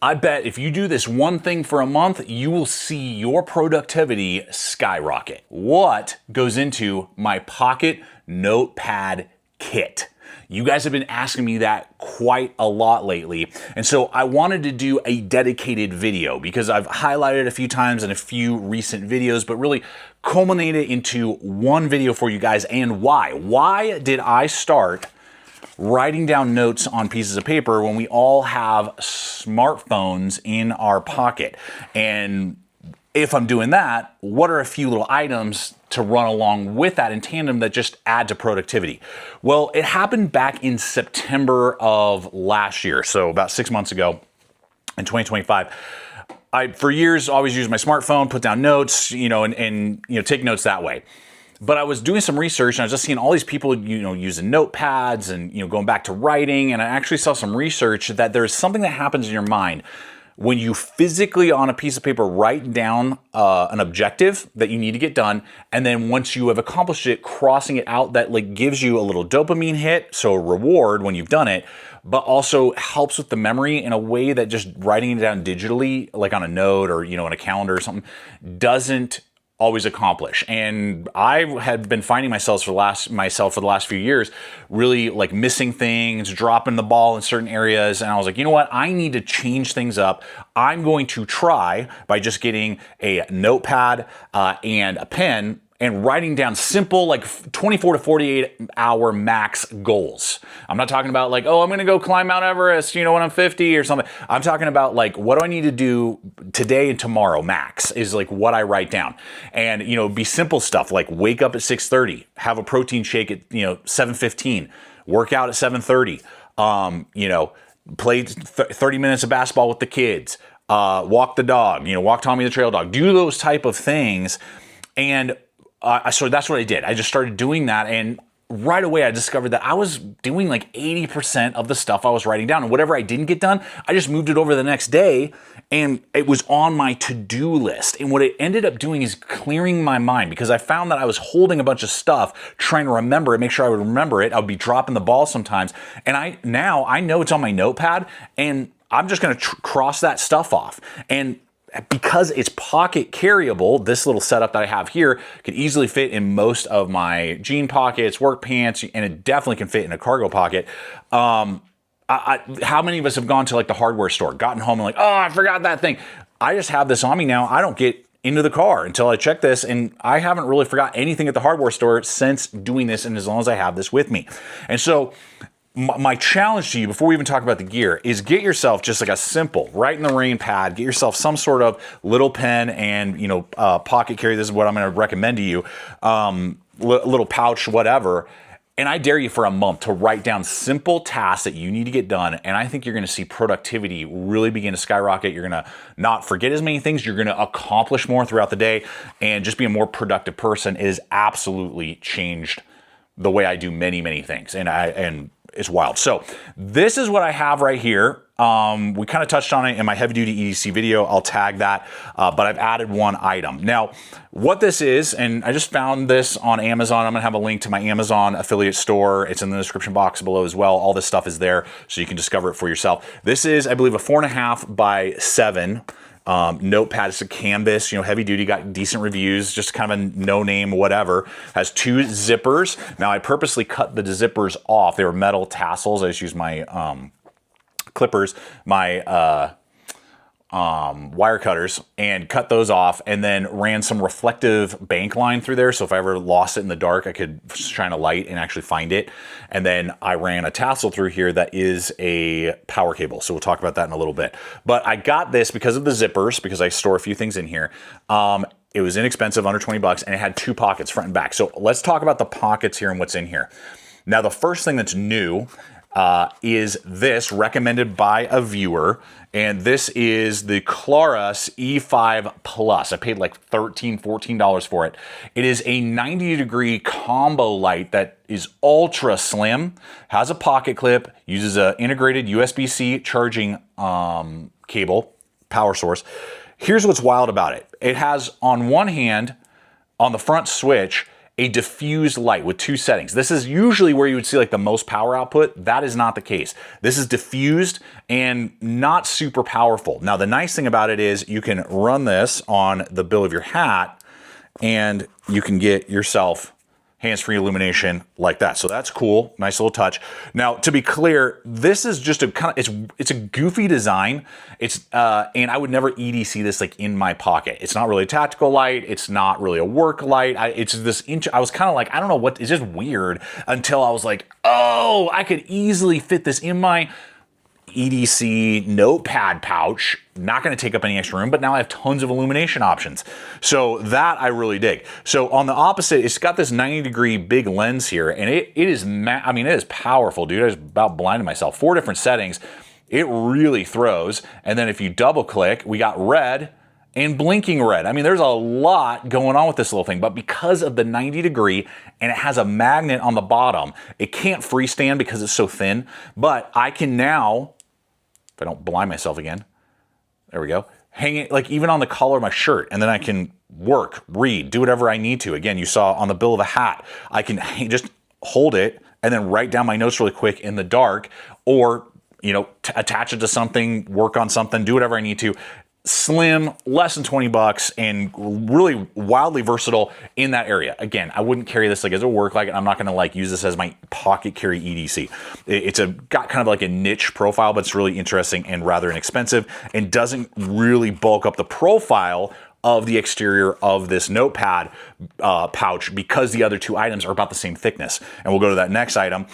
I bet if you do this one thing for a month, you will see your productivity skyrocket. What goes into my pocket notepad kit? You guys have been asking me that quite a lot lately. And so I wanted to do a dedicated video because I've highlighted it a few times in a few recent videos, but really culminate it into one video for you guys. And why? Why did I start writing down notes on pieces of paper when we all have smartphones in our pocket? And if I'm doing that, what are a few little items to run along with that in tandem that just add to productivity? Well, it happened back in September of last year, so about 6 months ago in 2025. I, for years, always used my smartphone, put down notes, and take notes that way. But I was doing some research and I was just seeing all these people, using notepads and, going back to writing. And I actually saw some research that there's something that happens in your mind when you physically on a piece of paper write down an objective that you need to get done, and then once you have accomplished it, crossing it out, that gives you a little dopamine hit, so a reward when you've done it, but also helps with the memory in a way that just writing it down digitally, like on a note or in a calendar or something, doesn't always accomplish. And I had been finding myself for the last few years really missing things, dropping the ball in certain areas. And I was like, you know what? I need to change things up. I'm going to try by just getting a notepad and a pen and writing down simple 24 to 48 hour max goals. I'm not talking about I'm going to go climb Mount Everest, when I'm 50 or something. I'm talking about what do I need to do today and tomorrow max is what I write down. And, be simple stuff like wake up at 6:30, have a protein shake at, 7:15, work out at 7:30, play 30 minutes of basketball with the kids, walk the dog, walk Tommy the trail dog, do those type of things. And so that's what I did. I just started doing that, and right away I discovered that I was doing 80% of the stuff I was writing down, and whatever I didn't get done, I just moved it over the next day, and it was on my to-do list. And what it ended up doing is clearing my mind, because I found that I was holding a bunch of stuff, trying to remember it, make sure I would remember it. I would be dropping the ball sometimes, and I know it's on my notepad, and I'm just going to cross that stuff off. And because it's pocket carryable, this little setup that I have here could easily fit in most of my jean pockets, work pants, and it definitely can fit in a cargo pocket. How many of us have gone to the hardware store, gotten home and oh, I forgot that thing. I just have this on me now. I don't get into the car until I check this, and I haven't really forgot anything at the hardware store since doing this, and as long as I have this with me. And so my challenge to you, before we even talk about the gear, is get yourself just a simple write in the rain pad. Get yourself some sort of little pen and pocket carry. This is what I'm going to recommend to you. Little pouch, whatever. And I dare you for a month to write down simple tasks that you need to get done. And I think you're going to see productivity really begin to skyrocket. You're going to not forget as many things. You're going to accomplish more throughout the day and just be a more productive person. It has absolutely changed the way I do many, many things. And it's wild. So this is what I have right here. We kind of touched on it in my heavy duty EDC video. I'll tag that, but I've added one item. Now, what this is, and I just found this on Amazon. I'm gonna have a link to my Amazon affiliate store. It's in the description box below as well. All this stuff is there, so you can discover it for yourself. This is, I believe, a 4.5 by 7 notepad. It's a canvas, heavy duty, got decent reviews, just kind of a no name, whatever. Has 2 zippers. Now I purposely cut the zippers off. They were metal tassels. I just used my clippers, my wire cutters, and cut those off, and then ran some reflective bank line through there. So if I ever lost it in the dark, I could shine a light and actually find it. And then I ran a tassel through here that is a power cable. So we'll talk about that in a little bit. But I got this because of the zippers, because I store a few things in here. It was inexpensive, under 20 bucks, and it had 2 pockets, front and back. So let's talk about the pockets here and what's in here. Now, the first thing that's new is this, recommended by a viewer, and this is the Claris E5 Plus. I paid $13, $14 for it. It is a 90-degree combo light that is ultra slim, has a pocket clip, uses an integrated USB-C charging cable, power source. Here's what's wild about it. It has, on one hand, on the front switch, a diffused light with 2 settings. This is usually where you would see like the most power output. That is not the case. This is diffused and not super powerful. Now, the nice thing about it is you can run this on the bill of your hat and you can get yourself hands-free illumination like that. So that's cool. Nice little touch. Now, to be clear, this is just a kind of, it's a goofy design. It's and I would never EDC this like in my pocket. It's not really a tactical light. It's not really a work light. It's this inch. I was kind of like, I don't know what, it's just weird until I was like, oh, I could easily fit this in my EDC notepad pouch. Not going to take up any extra room, but now I have tons of illumination options. So that I really dig. So on the opposite, it's got this 90-degree big lens here, and it is, I mean, it is powerful, dude. I was about blinded myself. 4 different settings. It really throws. And then if you double click, we got red and blinking red. I mean, there's a lot going on with this little thing, but because of the 90-degree and it has a magnet on the bottom, it can't freestand because it's so thin, but I can now, if I don't blind myself again, there we go, hang it like even on the collar of my shirt, and then I can work, read, do whatever I need to. Again, you saw on the bill of a hat, I can just hold it and then write down my notes really quick in the dark, or, you know, attach it to something, work on something, do whatever I need to. Slim, less than 20 bucks, and really wildly versatile in that area. Again, I wouldn't carry this like as a work light. I'm not going to like use this as my pocket carry EDC. It's got kind of like a niche profile, but it's really interesting and rather inexpensive, and doesn't really bulk up the profile of the exterior of this notepad pouch, because the other 2 items are about the same thickness. And we'll go to that next item.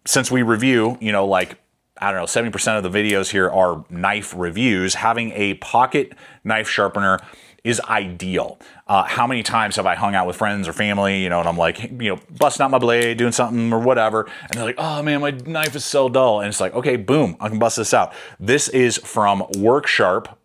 Since we review, you know, like, I don't know, 70% of the videos here are knife reviews. Having a pocket knife sharpener is ideal. How many times have I hung out with friends or family, you know, and I'm like, you know, busting out my blade, doing something or whatever, and they're like, oh man, my knife is so dull. And it's like, okay, boom, I can bust this out. This is from Work Sharp.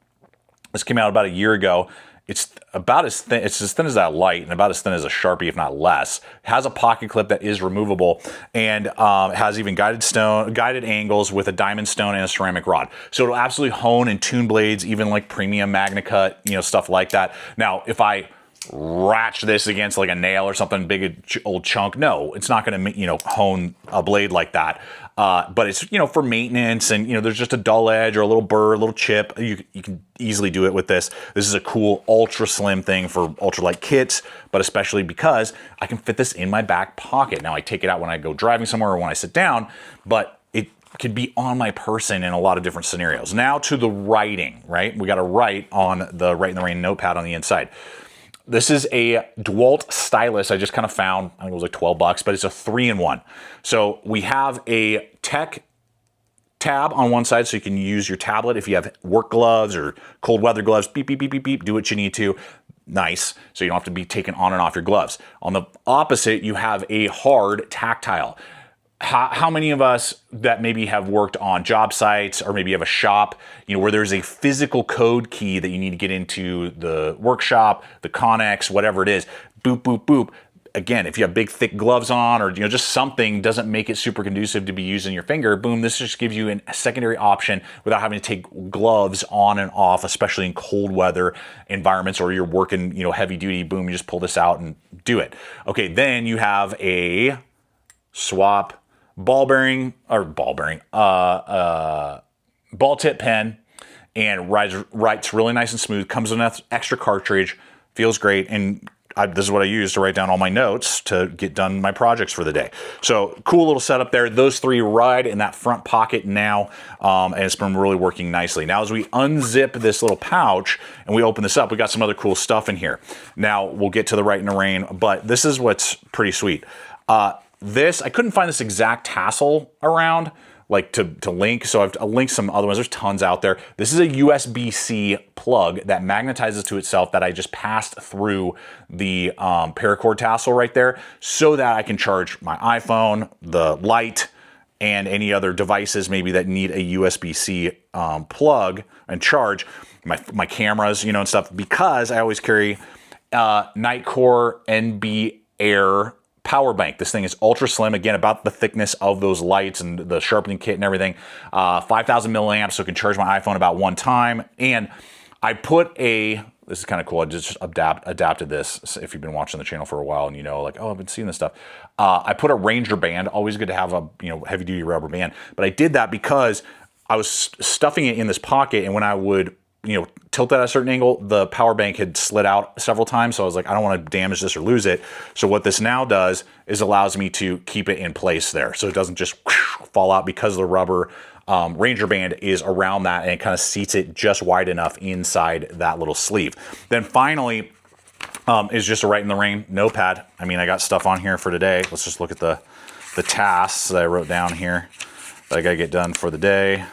This came out about a year ago. It's about as thin, it's as thin as that light, and about as thin as a Sharpie, if not less. It has a pocket clip that is removable, and has even guided angles with a diamond stone and a ceramic rod. So it'll absolutely hone and tune blades, even like premium Magna Cut, you know, stuff like that. Now, if I ratchet this against like a nail or something, big old chunk, no, it's not going to, you know, hone a blade like that. But it's, you know, for maintenance, and, you know, there's just a dull edge or a little burr, a little chip. You can easily do it with this. This is a cool ultra slim thing for ultralight kits, but especially because I can fit this in my back pocket. Now I take it out when I go driving somewhere or when I sit down, but it could be on my person in a lot of different scenarios. Now to the writing, right? We got to write on the Write in the Rain notepad on the inside. This is a DeWalt stylus I just kind of found. I think it was like 12 bucks, but it's a 3-in-1. So we have a tech tab on one side, so you can use your tablet if you have work gloves or cold weather gloves. Beep, beep, beep, beep, beep. Do what you need to. Nice. So you don't have to be taking on and off your gloves. On the opposite, you have a hard tactile. How many of us that maybe have worked on job sites, or maybe have a shop, you know, where there's a physical code key that you need to get into the workshop, the Connex, whatever it is, boop, boop, boop. Again, if you have big, thick gloves on, or, you know, just something doesn't make it super conducive to be using your finger, boom, this just gives you a secondary option without having to take gloves on and off, especially in cold weather environments, or you're working, you know, heavy duty, boom, you just pull this out and do it. Okay, then you have a swap ball tip pen, and writes really nice and smooth, comes with an extra cartridge, feels great, and this is what I use to write down all my notes to get done my projects for the day. So cool little setup there. Those 3 ride in that front pocket now, and it's been really working nicely. Now as we unzip this little pouch and we open this up, we got some other cool stuff in here. Now we'll get to the Write in the Rain, but this is what's pretty sweet. I couldn't find this exact tassel around, like to link, so I've linked some other ones. There's tons out there. This is a USB-C plug that magnetizes to itself that I just passed through the paracord tassel right there, so that I can charge my iPhone, the light, and any other devices maybe that need a USB-C plug and charge my cameras, you know, and stuff, because I always carry Nitecore NB Air power bank. This thing is ultra slim, again, about the thickness of those lights and the sharpening kit and everything. 5,000 milliamps, so it can charge my iPhone about one time. And I put a this is kind of cool. I just adapted this. So if you've been watching the channel for a while and you know, like, oh, I've been seeing this stuff. I put a Ranger band. Always good to have a, you know, heavy duty rubber band. But I did that because I was stuffing it in this pocket, and when I would, you know, tilt at a certain angle, the power bank had slid out several times. So I was like, I don't want to damage this or lose it. So what this now does is allows me to keep it in place there. So it doesn't just fall out, because the rubber Ranger band is around that, and it kind of seats it just wide enough inside that little sleeve. Then finally is just a Right in the Rain notepad. I mean, I got stuff on here for today. Let's just look at the tasks that I wrote down here that I got to get done for the day,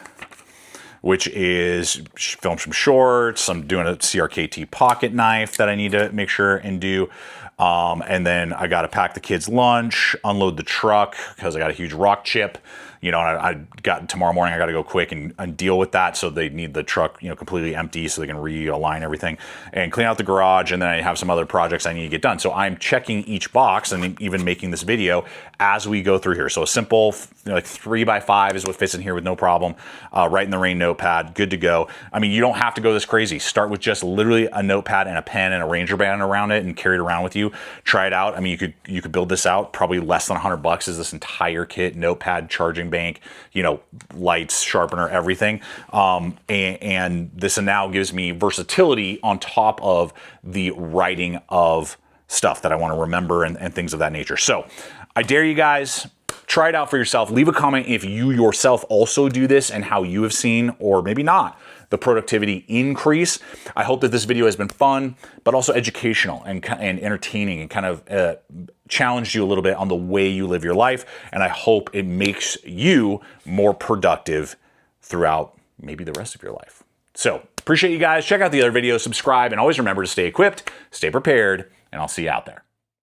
which is film some shorts. I'm doing a CRKT pocket knife that I need to make sure and do. And then I got to pack the kids' lunch, unload the truck because I got a huge rock chip. You know, and I got tomorrow morning, I got to go quick and deal with that. So they need the truck, you know, completely empty so they can realign everything and clean out the garage. And then I have some other projects I need to get done. So I'm checking each box and even making this video as we go through here. So a simple, you know, like 3x5 is what fits in here with no problem. Right in the Rain notepad, good to go. I mean, you don't have to go this crazy. Start with just literally a notepad and a pen and a Ranger band around it and carry it around with you. Try it out. I mean, you could build this out. Probably less than $100 is this entire kit: notepad, charging bank, you know, lights, sharpener, everything. And this now gives me versatility on top of the writing of stuff that I want to remember and things of that nature. So I dare you guys, try it out for yourself. Leave a comment if you yourself also do this and how you have seen, or maybe not, the productivity increase. I hope that this video has been fun, but also educational and entertaining, and kind of challenged you a little bit on the way you live your life. And I hope it makes you more productive throughout maybe the rest of your life. So appreciate you guys. Check out the other videos, subscribe, and always remember to stay equipped, stay prepared, and I'll see you out there.